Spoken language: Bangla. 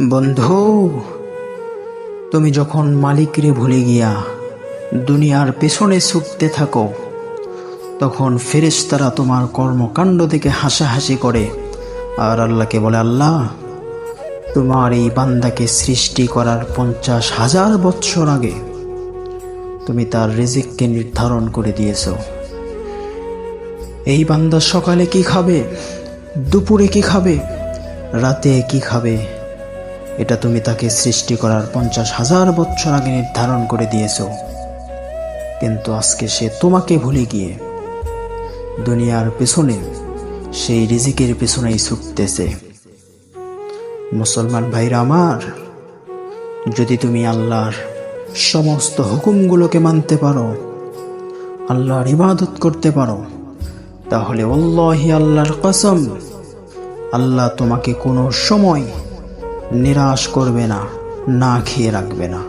বন্ধু, তুমি যখন মালিকরে ভুলে গিয়া দুনিয়ার পেছনে ছুটতে থাকো, তখন ফেরেশতারা তোমার কর্মকাণ্ড দেখে হাসাহাসি করে আর আল্লাহকে বলে, আল্লাহ, তোমার এই বান্দাকে সৃষ্টি করার 50,000 বৎসর আগে তুমি তার রিজিককে নির্ধারণ করে দিয়েছ। এই বান্দা সকালে কি খাবে, দুপুরে কি খাবে, রাতে কি খাবে, এটা তুমি তাকে সৃষ্টি করার 50,000 বৎসর আগে নির্ধারণ করে দিয়েছ। কিন্তু আজকে সে তোমাকে ভুলে গিয়ে দুনিয়ার পেছনে সেই রিজিকের পেছনেই ছুটতেছে। মুসলমান ভাইরা আমার, যদি তুমি আল্লাহর সমস্ত হুকুমগুলোকে মানতে পারো, আল্লাহর ইবাদত করতে পারো, তাহলে আল্লাহি, আল্লাহর কসম, আল্লাহ তোমাকে কোনো সময় নিরাশ করবে না, না খেয়ে রাখবে না।